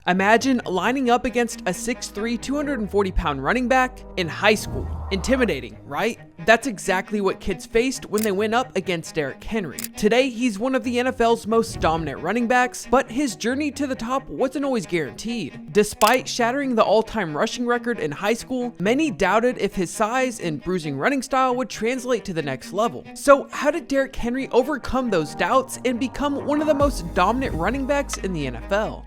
Imagine lining up against a 6'3", 240-pound running back in high school. Intimidating, right? That's exactly what kids faced when they went up against Derrick Henry. Today, he's one of the NFL's most dominant running backs, but his journey to the top wasn't always guaranteed. Despite shattering the all-time rushing record in high school, many doubted if his size and bruising running style would translate to the next level. So how did Derrick Henry overcome those doubts and become one of the most dominant running backs in the NFL?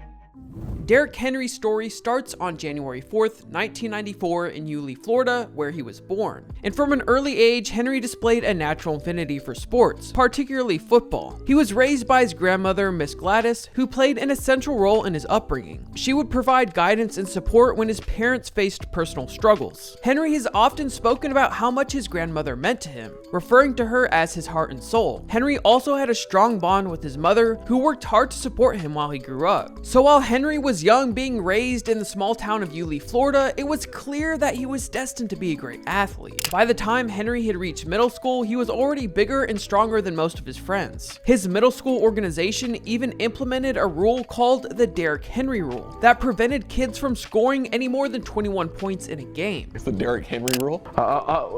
Derrick Henry's story starts on January 4th, 1994 in Yulee, Florida, where he was born. And from an early age, Henry displayed a natural affinity for sports, particularly football. He was raised by his grandmother, Miss Gladys, who played an essential role in his upbringing. She would provide guidance and support when his parents faced personal struggles. Henry has often spoken about how much his grandmother meant to him, referring to her as his heart and soul. Henry also had a strong bond with his mother, who worked hard to support him while he grew up. So while Henry was young, being raised in the small town of Yulee, Florida, it was clear that he was destined to be a great athlete. By the time Henry had reached middle school, he was already bigger and stronger than most of his friends. His middle school organization even implemented a rule called the Derrick Henry rule that prevented kids from scoring any more than 21 points in a game. It's the Derrick Henry rule?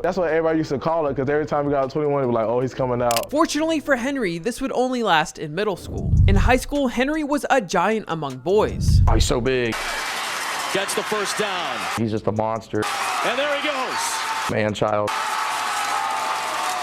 That's what everybody used to call it, because every time we got 21, it was like, oh, he's coming out. Fortunately for Henry, this would only last in middle school. In high school, Henry was a giant among boys. Oh, he's so big. Gets the first down. He's just a monster. And there he goes. Man-child.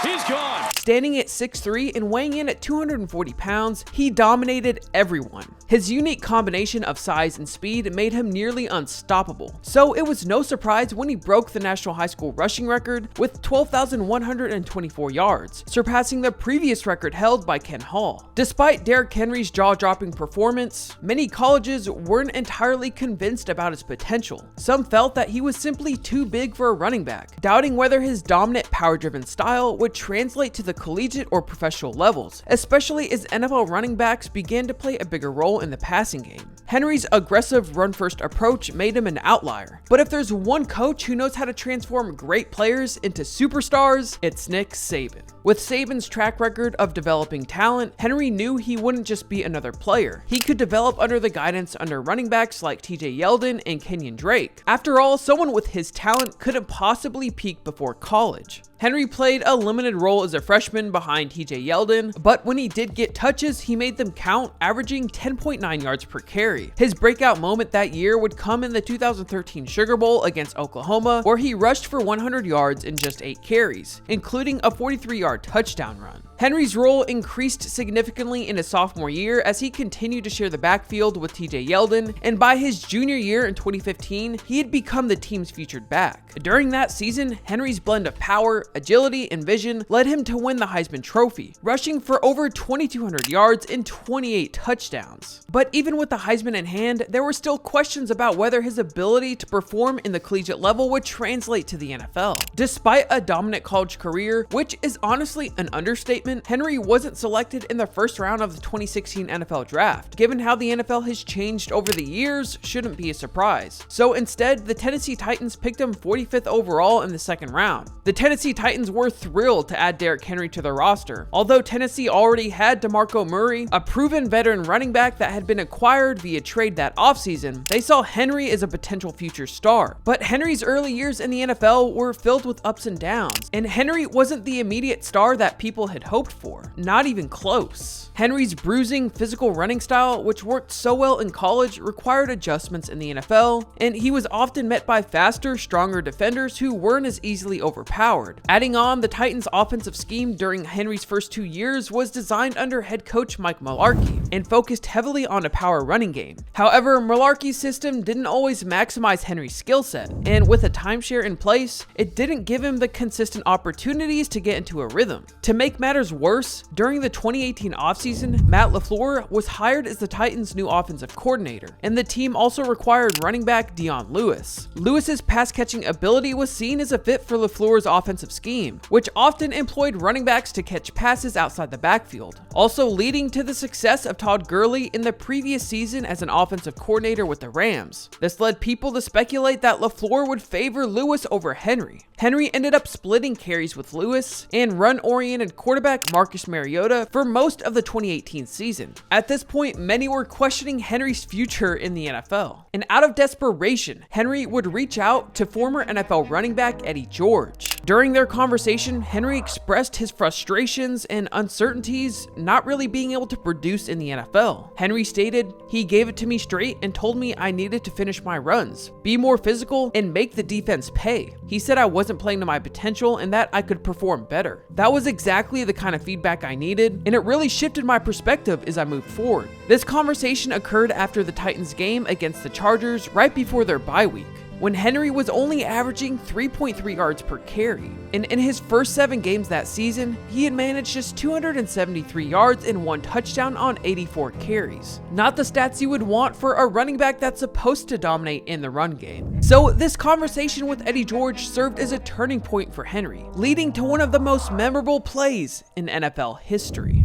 He's gone. Standing at 6'3" and weighing in at 240 pounds, he dominated everyone. His unique combination of size and speed made him nearly unstoppable. So it was no surprise when he broke the national high school rushing record with 12,124 yards, surpassing the previous record held by Ken Hall. Despite Derrick Henry's jaw-dropping performance, many colleges weren't entirely convinced about his potential. Some felt that he was simply too big for a running back, doubting whether his dominant power-driven style would translate to the collegiate or professional levels, especially as NFL running backs began to play a bigger role in the passing game. Henry's aggressive run-first approach made him an outlier. But if there's one coach who knows how to transform great players into superstars, it's Nick Saban. With Saban's track record of developing talent, Henry knew he wouldn't just be another player. He could develop under the guidance under running backs like TJ Yeldon and Kenyon Drake. After all, someone with his talent couldn't possibly peak before college. Henry played a limited role as a freshman behind TJ Yeldon, but when he did get touches, he made them count, averaging 10.9 yards per carry. His breakout moment that year would come in the 2013 Sugar Bowl against Oklahoma, where he rushed for 100 yards in just 8 carries, including a 43-yard touchdown run. Henry's role increased significantly in his sophomore year as he continued to share the backfield with TJ Yeldon, and by his junior year in 2015, he had become the team's featured back. During that season, Henry's blend of power, agility, and vision led him to win the Heisman Trophy, rushing for over 2,200 yards and 28 touchdowns. But even with the Heisman in hand, there were still questions about whether his ability to perform in the collegiate level would translate to the NFL. Despite a dominant college career, which is honestly an understatement, Henry wasn't selected in the first round of the 2016 NFL Draft. Given how the NFL has changed over the years, shouldn't be a surprise. So instead, the Tennessee Titans picked him 45th overall in the second round. The Tennessee Titans were thrilled to add Derrick Henry to their roster. Although Tennessee already had DeMarco Murray, a proven veteran running back that had been acquired via trade that offseason, they saw Henry as a potential future star. But Henry's early years in the NFL were filled with ups and downs, and Henry wasn't the immediate star that people had hoped for, not even close. Henry's bruising, physical running style, which worked so well in college, required adjustments in the NFL, and he was often met by faster, stronger defenders who weren't as easily overpowered. Adding on, the Titans' offensive scheme during Henry's first 2 years was designed under head coach Mike Mularkey and focused heavily on a power running game. However, Mularkey's system didn't always maximize Henry's skill set, and with a timeshare in place, it didn't give him the consistent opportunities to get into a rhythm. To make matters worse, during the 2018 offseason, Matt LaFleur was hired as the Titans' new offensive coordinator, and the team also required running back Dion Lewis. Lewis's pass-catching ability was seen as a fit for LaFleur's offensive scheme, which often employed running backs to catch passes outside the backfield, also leading to the success of Todd Gurley in the previous season as an offensive coordinator with the Rams. This led people to speculate that LaFleur would favor Lewis over Henry. Henry ended up splitting carries with Lewis, and run-oriented quarterback quarterback Marcus Mariota for most of the 2018 season. At this point, many were questioning Henry's future in the NFL. And out of desperation, Henry would reach out to former NFL running back Eddie George. During their conversation, Henry expressed his frustrations and uncertainties not really being able to produce in the NFL. Henry stated, "He gave it to me straight and told me I needed to finish my runs, be more physical, and make the defense pay. He said I wasn't playing to my potential and that I could perform better." That was exactly the kind of feedback I needed, and it really shifted my perspective as I moved forward. This conversation occurred after the Titans game against the Chargers right before their bye week, when Henry was only averaging 3.3 yards per carry. And in his first 7 games that season, he had managed just 273 yards and 1 touchdown on 84 carries. Not the stats you would want for a running back that's supposed to dominate in the run game. So this conversation with Eddie George served as a turning point for Henry, leading to one of the most memorable plays in NFL history.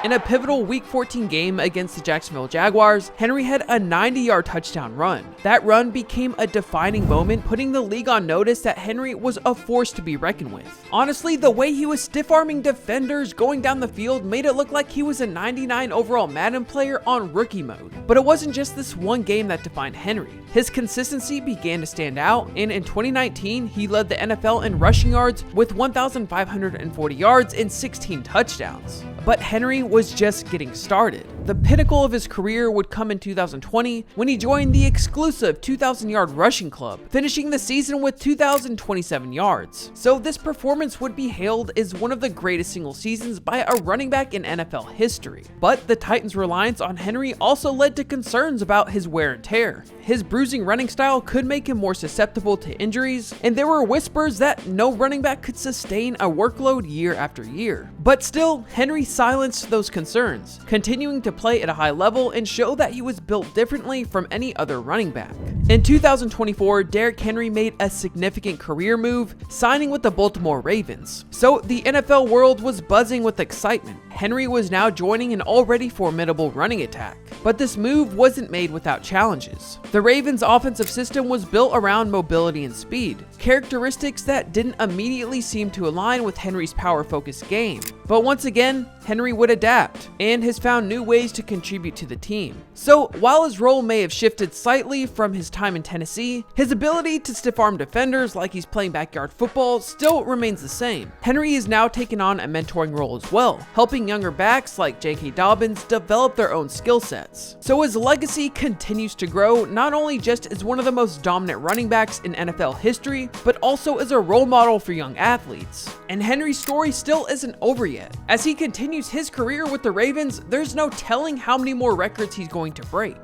In a pivotal Week 14 game against the Jacksonville Jaguars, Henry had a 90-yard touchdown run. That run became a defining moment, putting the league on notice that Henry was a force to be reckoned with. Honestly, the way he was stiff-arming defenders going down the field made it look like he was a 99 overall Madden player on rookie mode. But it wasn't just this one game that defined Henry. His consistency began to stand out, and in 2019, he led the NFL in rushing yards with 1,540 yards and 16 touchdowns. But Henry was just getting started. The pinnacle of his career would come in 2020 when he joined the exclusive 2,000-yard rushing club, finishing the season with 2,027 yards. So this performance would be hailed as one of the greatest single seasons by a running back in NFL history. But the Titans' reliance on Henry also led to concerns about his wear and tear. His bruising running style could make him more susceptible to injuries, and there were whispers that no running back could sustain a workload year after year. But still, Henry silenced those concerns, continuing to play at a high level and show that he was built differently from any other running back. In 2024, Derrick Henry made a significant career move, signing with the Baltimore Ravens. So the NFL world was buzzing with excitement. Henry was now joining an already formidable running attack. But this move wasn't made without challenges. The Ravens' offensive system was built around mobility and speed, characteristics that didn't immediately seem to align with Henry's power-focused game. But once again, Henry would adapt, and has found new ways to contribute to the team. So while his role may have shifted slightly from his time in Tennessee, his ability to stiff-arm defenders like he's playing backyard football still remains the same. Henry has now taken on a mentoring role as well, helping younger backs like J.K. Dobbins develop their own skill sets. So his legacy continues to grow, not only just as one of the most dominant running backs in NFL history, but also as a role model for young athletes. And Henry's story still isn't over yet. As he continues his career with the Ravens, there's no telling how many more records he's going to break.